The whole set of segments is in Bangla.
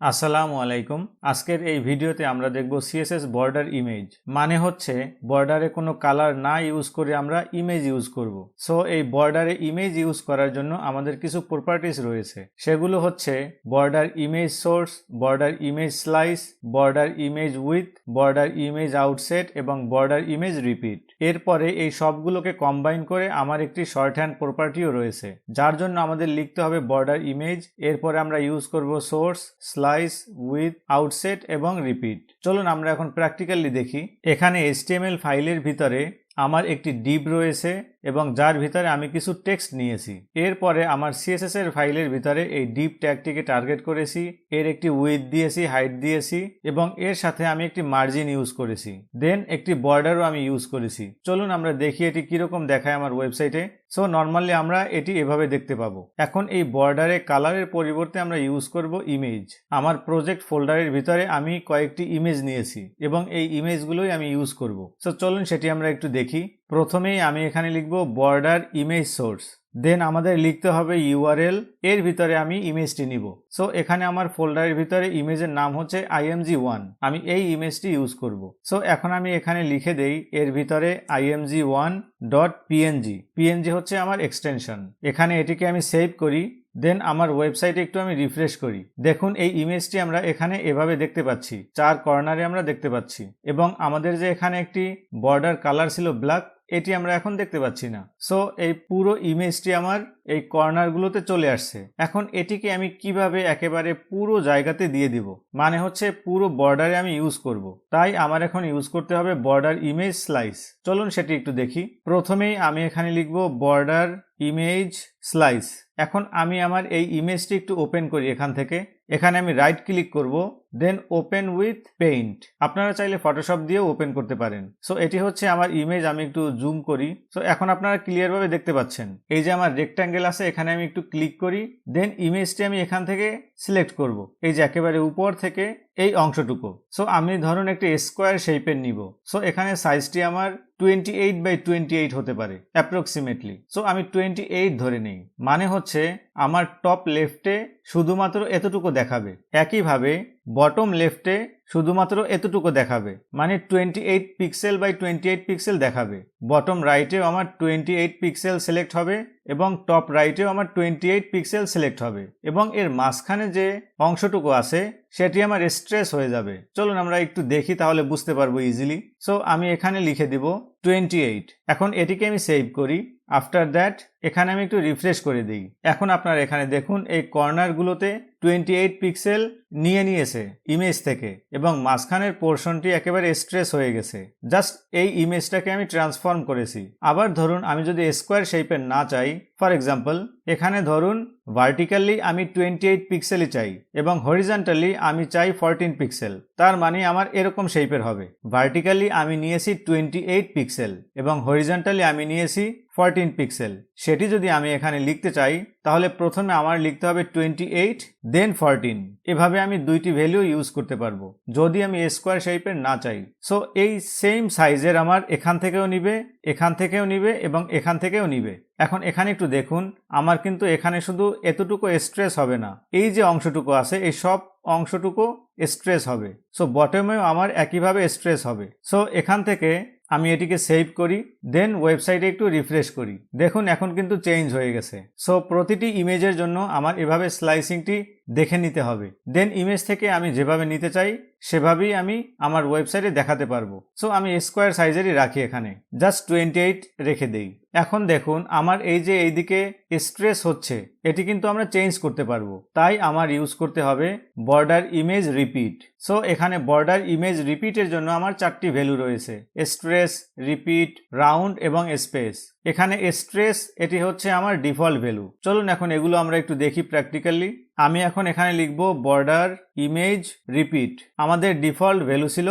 আসসালামু আলাইকুম। আজকের এই ভিডিওতে আমরা দেখব সিএসএস বর্ডার ইমেজ। মানে হচ্ছে বর্ডারে কোনো কালার না ইউজ করে আমরা ইমেজ ইউজ করব। সো এই বর্ডারে ইমেজ ইউজ করার জন্য আমাদের কিছু প্রপার্টিজ রয়েছে। সেগুলো হচ্ছে border image source, border image slice, border image with, border image outset এবং বর্ডার ইমেজ রিপিট। এরপরে এই সবগুলোকে কম্বাইন করে আমার একটি শর্ট হ্যান্ড প্রপার্টিও রয়েছে, যার জন্য আমাদের লিখতে হবে বর্ডার ইমেজ। এরপরে আমরা ইউজ করব সোর্স, স্লাইস, উইথ, আউটসেট এবং রিপিট। চলুন আমরা এখন প্র্যাকটিক্যালি দেখি। এখানে HTML ফাইলের ভিতরে আমার একটি ডিভ রয়েছে এবং যার ভিতরে আমি কিছু টেক্সট নিয়েছি। এরপরে আমার সিএসএস এর ফাইলের ভিতরে এই ডিভ ট্যাগটিকে টার্গেট করেছি, এর একটি উইথ দিয়েছি, হাইট দিয়েছি এবং এর সাথে আমি একটি মার্জিন ইউজ করেছি। দেন একটি বর্ডারও আমি ইউজ করেছি। চলুন আমরা দেখি এটি কিরকম দেখায় আমার ওয়েবসাইটে। সো নর্মালি আমরা এটি এভাবে দেখতে পাবো। এখন এই বর্ডারে কালারের পরিবর্তে আমরা ইউজ করব ইমেজ। আমার প্রজেক্ট ফোল্ডারের ভিতরে আমি কয়েকটি ইমেজ নিয়েছি এবং এই ইমেজগুলোই আমি ইউজ করব। সো চলুন সেটি আমরা একটু দেখি। প্রথমেই আমি এখানে লিখব বর্ডার ইমেজ সোর্স, দেন আমাদের লিখতে হবে ইউআরএল, এর ভিতরে আমি ইমেজটি নিব। সো এখানে আমার ফোল্ডারের ভিতরে ইমেজের নাম হচ্ছে img1, আমি এই ইমেজটি ইউজ করব। সো এখন আমি এখানে লিখে দেই এর ভিতরে img1.png, png হচ্ছে আমার এক্সটেনশন। এখানে এটিকে আমি সেভ করি, দেন আমার ওয়েবসাইটে একটু আমি রিফ্রেশ করি। দেখুন এই ইমেজটি আমরা এখানে এভাবে দেখতে পাচ্ছি, চার কর্নারে আমরা দেখতে পাচ্ছি এবং আমাদের যে এখানে একটি বর্ডার কালার ছিল ব্ল্যাক, এটি আমরা এখন দেখতে পাচ্ছি না। সো এই পুরো ইমেজটি আমার এই কর্নারগুলোতে চলে আসছে। এখন এটিকে আমি কিভাবে একেবারে পুরো জায়গাতে দিয়ে দিব, মানে হচ্ছে পুরো বর্ডারে আমি ইউজ করব। তাই আমার এখন ইউজ করতে হবে বর্ডার ইমেজ স্লাইস। চলুন সেটি একটু দেখি। প্রথমেই আমি এখানে লিখব বর্ডার ইমেজ স্লাইস। এখন আমি আমার এই ইমেজটি একটু ওপেন করি এখান থেকে। এখানে আমি রাইট ক্লিক করব, দেন ওপেন উইথ পেইন্ট। আপনারা চাইলে ফটোশপ দিয়েও ওপেন করতে পারেন। সো এটি হচ্ছে আমার ইমেজ, আমি একটু জুম করি। সো এখন আপনারা ক্লিয়ার ভাবে দেখতে পাচ্ছেন এই যে আমার রেক্ট্যাঙ্গেল আছে, এখানে আমি একটু ক্লিক করি, দেন ইমেজটি আমি এখান থেকে সিলেক্ট করব, এই যে একেবারে উপর থেকে এই অংশটুকু। সো আমি ধরুন একটি স্কোয়ার শেপের নিব। সো এখানে সাইজটি আমার 28x28 হতে পারে অ্যাপ্রক্সিমেটলি। সো আমি 28 ধরে নেই, মানে হচ্ছে আমার টপ লেফটে শুধুমাত্র এতটুকু দেখাবে, একইভাবে বটম লেফটে শুধুমাত্র এতটুকু দেখাবে, মানে 28 পিক্সেল বাই 28 পিক্সেল দেখাবে। বটম রাইটেও আমার 28 পিক্সেল সিলেক্ট হবে এবং টপ রাইটেও আমার 28 পিক্সেল সিলেক্ট হবে এবং এর মাঝখানে যে অংশটুকু আছে সেটি আমার স্ট্রেস হয়ে যাবে। চলুন আমরা একটু দেখি, তাহলে বুঝতে পারবো ইজিলি। সো আমি এখানে লিখে দিব 28। এখন এটিকে আমি সেভ করি। আফটার দ্যাট এখানে আমি একটু রিফ্রেশ করে দিই। এখন আপনারা এখানে দেখুন এই কর্নারগুলোতে 28 পিক্সেল নিয়ে নিয়েছে ইমেজ থেকে এবং মাঝখানের পোর্শনটি একেবারে স্ট্রেস হয়ে গেছে। জাস্ট এই ইমেজটাকে আমি ট্রান্সফর্ম করেছি। আবার ধরুন আমি যদি স্কোয়ার শেপের না চাই, ফর এক্সাম্পল এখানে ধরুন ভার্টিক্যালি আমি 28 পিক্সেলই চাই এবং হরিজন্টালি আমি চাই 14 পিক্সেল। তার মানে আমার এরকম শেপের হবে। ভার্টিক্যালি আমি নিয়েছি 28 পিক্সেল এবং হরিজন্টালি আমি নিয়েছি 14 পিক্সেল। সেটি যদি আমি এখানে লিখতে চাই তাহলে প্রথমে আমার লিখতে হবে 28 দেন 14। এভাবে আমি দুইটি ভ্যালু ইউজ করতে পারবো যদি আমি স্কোয়ার শেপের না চাই। সো এই সেম সাইজের আমার এখান থেকেও নিবে, এখান থেকেও নিবে এবং এখান থেকেও নিবে। এখন এখানে একটু দেখুন, আমার কিন্তু এখানে শুধু এতটুকু স্ট্রেস হবে না, এই যে অংশটুকু আছে এই সব অংশটুকু স্ট্রেস হবে। সো বটমেও আমার একইভাবে স্ট্রেস হবে। সো এখান থেকে আমি এটিকে সেভ করি, দেন ওয়েবসাইটে একটু রিফ্রেশ করি। দেখুন এখন কিন্তু চেঞ্জ হয়ে গেছে। সো প্রতিটি ইমেজের জন্য আমার এভাবে স্লাইসিংটি দেখে নিতে হবে। দেন ইমেজ থেকে আমি যেভাবে নিতে চাই সেভাবেই আমি আমার ওয়েবসাইটে দেখাতে পারবো। সো আমি স্কোয়ার সাইজেরই রাখি, এখানে জাস্ট 28 রেখে দেই। এখন দেখুন আমার এই যে এইদিকে স্ট্রেস হচ্ছে, এটি কিন্তু আমরা চেঞ্জ করতে পারবো। তাই আমার ইউজ করতে হবে বর্ডার ইমেজ রিপিট। সো এখানে বর্ডার ইমেজ রিপিটের জন্য আমার চারটি ভ্যালু রয়েছে, স্ট্রেস, রিপিট, রাউন্ড এবং স্পেস। এখানে স্ট্রেস এটি হচ্ছে আমার ডিফল্ট ভ্যালু। চলুন এখন এগুলো আমরা একটু দেখি প্র্যাকটিক্যালি। আমি এখন এখানে লিখব বর্ডার ইমেজ রিপিট। আমাদের ডিফল্ট ভ্যালু ছিল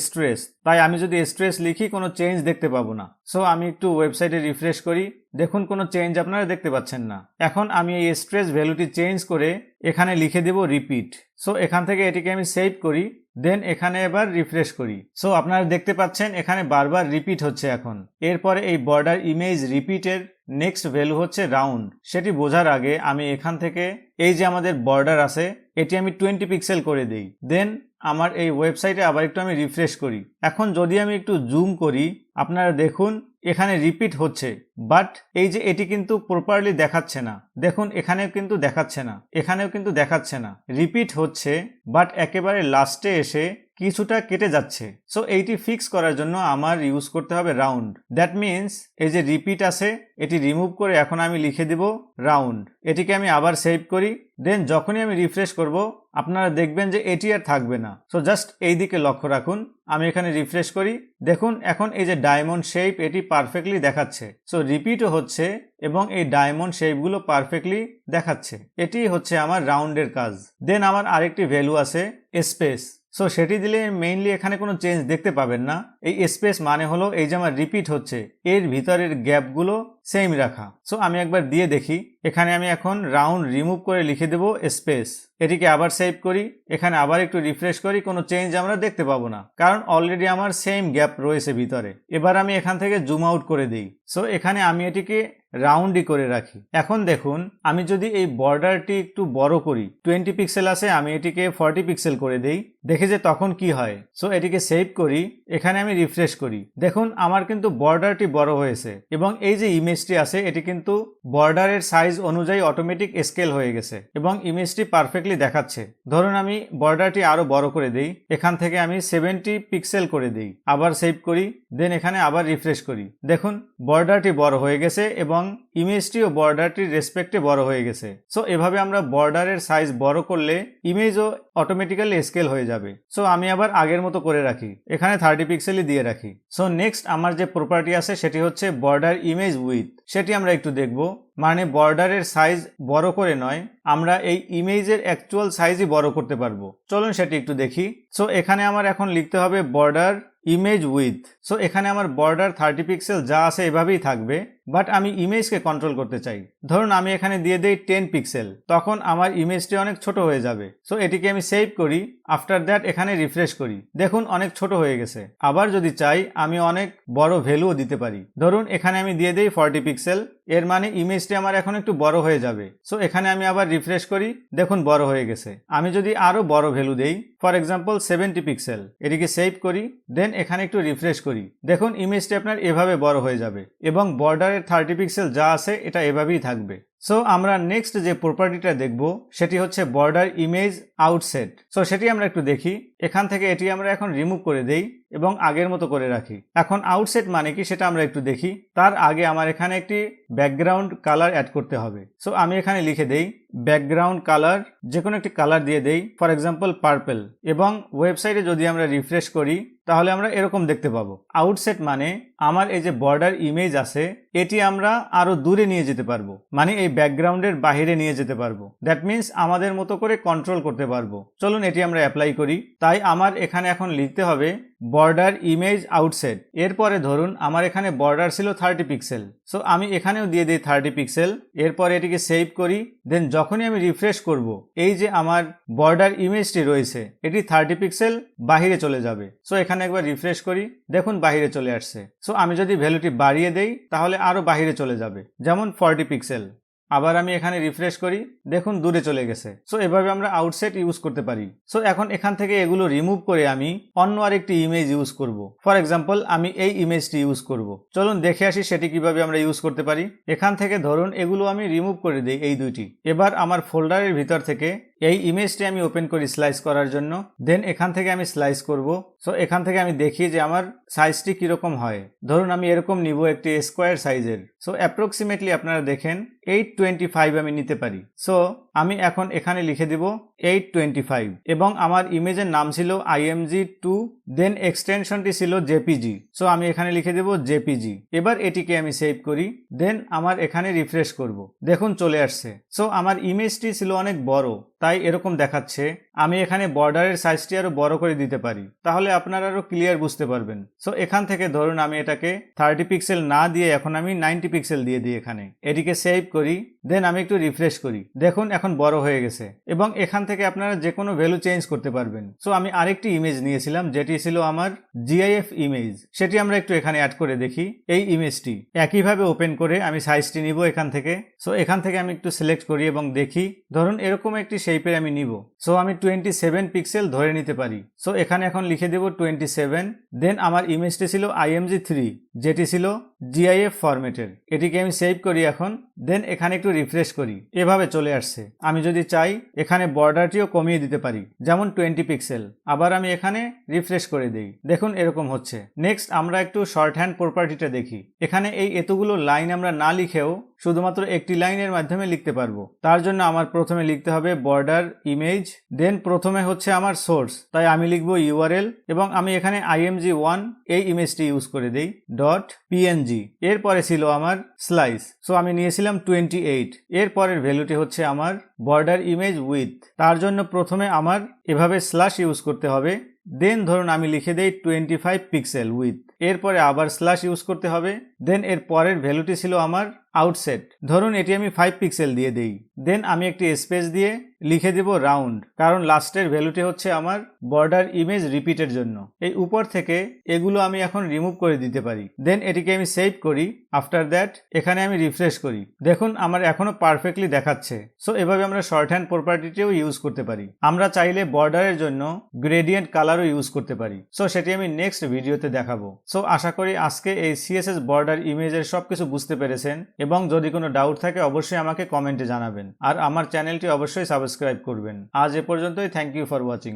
স্ট্রেস, তাই আমি যদি স্ট্রেস লিখি কোনো চেঞ্জ দেখতে পাবো না। সো আমি একটু ওয়েবসাইটে রিফ্রেশ করি, দেখুন কোনো চেঞ্জ আপনারা দেখতে পাচ্ছেন না। এখন আমি এই স্ট্রেস ভ্যালুটি চেঞ্জ করে এখানে লিখে দেব রিপিট। সো এখান থেকে এটিকে আমি সেভ করি, দেন এখানে এবার রিফ্রেশ করি। সো আপনারা দেখতে পাচ্ছেন এখানে বারবার রিপিট হচ্ছে। এখন এরপরে এই বর্ডার ইমেজ রিপিটের নেক্সট ভ্যালু হচ্ছে রাউন্ড। সেটি বোঝার আগে আমি এখান থেকে এই যে আমাদের বর্ডার আছে এটি আমি 20 পিক্সেল করে দেই। দেন আমার এই ওয়েবসাইটে আবার একটু আমি রিফ্রেশ করি। এখন যদি আমি একটু জুম করি আপনারা দেখুন এখানে রিপিট হচ্ছে, বাট এই যে এটি কিন্তু প্রপারলি দেখাচ্ছে না। দেখুন এখানেও কিন্তু দেখাচ্ছে না, এখানেও কিন্তু দেখাচ্ছে না। রিপিট হচ্ছে বাট একেবারে লাস্টে এসে কিছুটা কেটে যাচ্ছে। সো এইটি ফিক্স করার জন্য আমার ইউজ করতে হবে রাউন্ড। দ্যাট মিনস এই যে রিপিট আছে এটি রিমুভ করে এখন আমি লিখে দেব রাউন্ড। এটিকে আমি আবার সেভ করি। দেন যখনই আমি রিফ্রেশ করব আপনারা দেখবেন যে এটি আর থাকবে না। সো জাস্ট এই দিকে লক্ষ্য রাখুন। আমি এখানে রিফ্রেশ করি, দেখুন এখন এই যে ডায়মন্ড শেপ এটি পারফেক্টলি দেখাচ্ছে। সো রিপিটও হচ্ছে এবং এই ডায়মন্ড শেপগুলো পারফেক্টলি দেখাচ্ছে। এটি হচ্ছে আমার রাউন্ডের কাজ। দেন আমার আরেকটি ভ্যালু আছে স্পেস। সো সেটি দিলে মেইনলি এখানে কোনো চেঞ্জ দেখতে পাবেন না। এই স্পেস মানে হলো এই যে আমার রিপিট হচ্ছে এর ভিতরের গ্যাপগুলো সেম রাখা। সো আমি একবার দিয়ে দেখি। এখানে আমি এখন রাউন্ড রিমুভ করে লিখে দেব স্পেস। এটিকে আবার সেভ করি, এখানে আবার একটু রিফ্রেশ করি, কোনো চেঞ্জ আমরা দেখতে পাবো না, কারণ অলরেডি আমার সেম গ্যাপ রয়েছে ভিতরে। এবার আমি এখান থেকে জুম আউট করে দিই। সো এখানে আমি এটিকে রাউন্ডই করে রাখি। এখন দেখুন আমি যদি এই বর্ডারটি একটু বড় করি, 20 পিক্সেল আছে, আমি এটিকে 40 পিক্সেল করে দেই, দেখি যে তখন কি হয়। সো এটিকে সেভ করি, এখানে আমি রিফ্রেশ করি, দেখুন আমার কিন্তু বর্ডারটি বড় হয়েছে এবং এই যে ইমেজটি আছে এটি কিন্তু বর্ডারের সাইজ অনুযায়ী অটোমেটিক স্কেল হয়ে গেছে এবং ইমেজটি পারফেক্টলি দেখাচ্ছে। ধরুন আমি বর্ডারটি আরো বড় করে দেই, এখান থেকে আমি 70 পিক্সেল করে দেই, আবার সেভ করি, দেন এখানে আবার রিফ্রেশ করি, দেখুন বর্ডারটি বড় হয়ে গেছে এবং ইমেজটিও বর্ডারটির রেসপেক্টে বড় হয়ে গেছে। সো এভাবে আমরা বর্ডারের সাইজ বড় করলে ইমেজও অটোমেটিক্যালি স্কেল হয়ে যাবে। সো আমি আবার আগের মতো করে রাখি, এখানে 30 পিক্সেলই দিয়ে রাখি। সো নেক্সট আমার যে প্রপার্টি আছে সেটি হচ্ছে বর্ডার ইমেজ উইথ। সেটি আমরা একটু দেখব। মানে বর্ডারের সাইজ বড় করে নয়, আমরা এই ইমেজের অ্যাকচুয়াল সাইজই বড় করতে পারবো। চলুন সেটি একটু দেখি। সো এখানে আমার এখন লিখতে হবে বর্ডার ইমেজ উইথ। সো এখানে আমার বর্ডার 30 পিক্সেল যা আছে এভাবেই থাকবে, বাট আমি ইমেজকে কন্ট্রোল করতে চাই। ধরুন আমি এখানে দিয়ে দেই 10 পিক্সেল, তখন আমার ইমেজটি অনেক ছোট হয়ে যাবে। সো এটিকে আমি সেভ করি, আফটার দ্যাট এখানে রিফ্রেশ করি, দেখুন অনেক ছোট হয়ে গেছে। আবার যদি চাই আমি অনেক বড় ভ্যালুও দিতে পারি। ধরুন এখানে আমি দিয়ে দেই 40 পিক্সেল, এর মানে ইমেজটি আমার এখন একটু বড় হয়ে যাবে। সো এখানে আমি আবার রিফ্রেশ করি, দেখুন বড় হয়ে গেছে। আমি যদি আরো বড় ভ্যালু দেই, ফর এক্সাম্পল 70 পিক্সেল, এটিকে সেভ করি, দেন এখানে একটু রিফ্রেশ করি, দেখুন ইমেজটি আপনার এভাবে বড় হয়ে যাবে এবং বর্ডারের 30 পিক্সেল যা আছে এটা এভাবেই থাকবে। সো আমরা নেক্সট যে প্রপার্টিটা দেখব সেটি হচ্ছে বর্ডার ইমেজ আউটসেট। সো সেটি আমরা একটু দেখি। এখান থেকে এটি আমরা এখন রিমুভ করে দেই এবং আগের মতো করে রাখি। এখন আউটসেট মানে কি সেটা আমরা একটু দেখি। তার আগে আমার এখানে একটি ব্যাকগ্রাউন্ড কালার অ্যাড করতে হবে। সো আমি এখানে লিখে দেই ব্যাকগ্রাউন্ড কালার, যে কোনো একটি কালার দিয়ে দেই, ফর এক্সাম্পল পার্পল। এবং ওয়েবসাইটে যদি আমরা রিফ্রেশ করি তাহলে আমরা এরকম দেখতে পাবো। আউটসেট মানে আমার এই যে বর্ডার ইমেজ আছে এটি আমরা আরো দূরে নিয়ে যেতে পারবো, মানে এই ব্যাকগ্রাউন্ডের বাইরে নিয়ে যেতে পারবো। দ্যাট মিনস আমাদের মতো করে কন্ট্রোল করতে পারবো। চলুন এটি আমরা অ্যাপ্লাই করি। তাই আমার এখানে এখন লিখতে হবে বর্ডার ইমেজ আউটসেট। এরপরে ধরুন আমার এখানে বর্ডার ছিল 30 পিক্সেল, সো আমি এখানেও দিয়ে দিই 30 পিক্সেল। এরপরে এটিকে সেভ করি, দেন যখনই আমি রিফ্রেশ করব এই যে আমার বর্ডার ইমেজটি রয়েছে এটি 30 পিক্সেল বাহিরে চলে যাবে। সো এখানে একবার রিফ্রেশ করি, দেখুন বাহিরে চলে আসছে। সো আমি যদি ভ্যালুটি বাড়িয়ে দেই তাহলে আরো বাহিরে চলে যাবে, যেমন 40 পিক্সেল। আবার আমি এখানে রিফ্রেশ করি, দেখুন দূরে চলে গেছে। সো এভাবে আমরা আউটসেট ইউজ করতে পারি। সো এখন এখান থেকে এগুলো রিমুভ করে আমি অন্য আরেকটি ইমেজ ইউজ করব। ফর এক্সাম্পল আমি এই ইমেজটি ইউজ করব। চলুন দেখে আসি সেটি কিভাবে আমরা ইউজ করতে পারি। এখান থেকে ধরুন এগুলো আমি রিমুভ করে দিই, এই দুইটি। এবার আমার ফোল্ডারের ভিতর থেকে এই ইমেজটি আমি ওপেন করি স্লাইস করার জন্য। দেন এখান থেকে আমি স্লাইস করব। সো এখান থেকে আমি দেখি যে আমার সাইজটি কিরকম হয়। ধরুন আমি এরকম নিব একটি স্কোয়ার সাইজের। সো অ্যাপ্রক্সিমেটলি আপনারা দেখেন 825 আমি নিতে পারি। সো আমি এখন এখানে লিখে দিব 825 এবং আমার ইমেজের নাম ছিল img2, দেন এক্সটেনশনটি ছিল jpg। সো আমি এখানে লিখে দেব jpg। এবার এটিকে আমি সেভ করি, দেন আমার এখানে রিফ্রেশ করব, দেখুন চলে আসছে। সো আমার ইমেজটি ছিল অনেক বড়, তাই এরকম দেখাচ্ছে। আমি এখানে বর্ডারের সাইজটি আরো বড় করে দিতে পারি, তাহলে আপনারা আরো ক্লিয়ার বুঝতে পারবেন। সো এখান থেকে ধরুন আমি এটাকে 30 পিক্সেল না দিয়ে এখন আমি 90 পিক্সেল দিয়ে দিই এখানে। এটিকে সেভ করি, দেন আমি একটু রিফ্রেশ করি, দেখুন এখন বড় হয়ে গেছে এবং এখান থেকে আপনারা যে কোনো ভ্যালু চেঞ্জ করতে পারবেন। সো আমি আরেকটি ইমেজ নিয়েছিলাম যেটি ছিল আমার জিআইএফ ইমেজ, সেটি আমরা একটু এখানে অ্যাড করে দেখি। এই ইমেজটি একইভাবে ওপেন করে আমি সাইজটি নিব এখান থেকে। সো এখান থেকে আমি একটু সিলেক্ট করি এবং দেখি, ধরুন এরকম একটি শেপের আমি নিব। সো আমি 27 পিক্সেল ধরে নিতে পারি। সো এখানে এখন লিখে দেব 27। দেন আমার ইমেজটি ছিল IMG3 যেটি ছিল জিআইএফ ফরম্যাটের, এটিকে আমি সেভ করি এখন। দেন এখানে একটু রিফ্রেশ করি, এভাবে চলে আসছে। আমি যদি চাই এখানে বর্ডারটিও কমিয়ে দিতে পারি, যেমন 20 পিক্সেল। আবার আমি এখানে রিফ্রেশ করে দেই, দেখুন এরকম হচ্ছে। নেক্সট আমরা একটু শর্ট হ্যান্ড প্রপার্টিটা দেখি। এখানে এই এতগুলো লাইন আমরা না লিখেও শুধুমাত্র একটি লাইনের মাধ্যমে লিখতে পারবো। তার জন্য আমার প্রথমে লিখতে হবে বর্ডার ইমেজ, দেন প্রথমে হচ্ছে আমার সোর্স, তাই আমি লিখবো URL এবং আমি এখানে IMG1 এই ইমেজটি ইউজ করে দেই .png। এরপরে ছিল আমার স্লাইস, সো আমি নিয়েছিলাম 28। এরপরের ভ্যালুটি হচ্ছে আমার বর্ডার ইমেজ উইথ, তার জন্য প্রথমে আমার এভাবে স্ল্যাশ ইউজ করতে হবে। দেন ধরুন আমি লিখে দেই 25 পিক্সেল উইথ, এরপরে আবার স্ল্যাশ ইউজ করতে হবে। দেন এর পরের ভ্যালুটি ছিল আমার আউটসেট, ধরুন এটি আমি 5 পিক্সেল দিয়ে দেই। দেন আমি একটি স্পেস দিয়ে লিখে দেব রাউন্ড, কারণ লাস্টের ভ্যালুটি হচ্ছে আমার বর্ডার ইমেজ রিপিটের জন্য। এই উপর থেকে এগুলো আমি এখন রিমুভ করে দিতে পারি। দেন এটিকে আমি সেভ করি। আফটার দ্যাট এখানে আমি রিফ্রেশ করি, দেখুন আমার এখনো পারফেক্টলি দেখাচ্ছে। সো এভাবে আমরা শর্ট হ্যান্ড প্রপার্টিটিও ইউজ করতে পারি। আমরা চাইলে বর্ডারের জন্য গ্রেডিয়েন্ট কালারও ইউজ করতে পারি। সো সেটি আমি নেক্সট ভিডিওতে দেখাবো। সো আশা করি আজকে এই CSS বর্ডার ইমেজের সবকিছু বুঝতে পেরেছেন এবং যদি কোনো ডাউট থাকে অবশ্যই আমাকে কমেন্টে জানাবেন আর আমার চ্যানেলটি অবশ্যই সাবস্ক্রাইব করবেন। আজ এ পর্যন্তই, থ্যাংক ইউ ফর ওয়াচিং।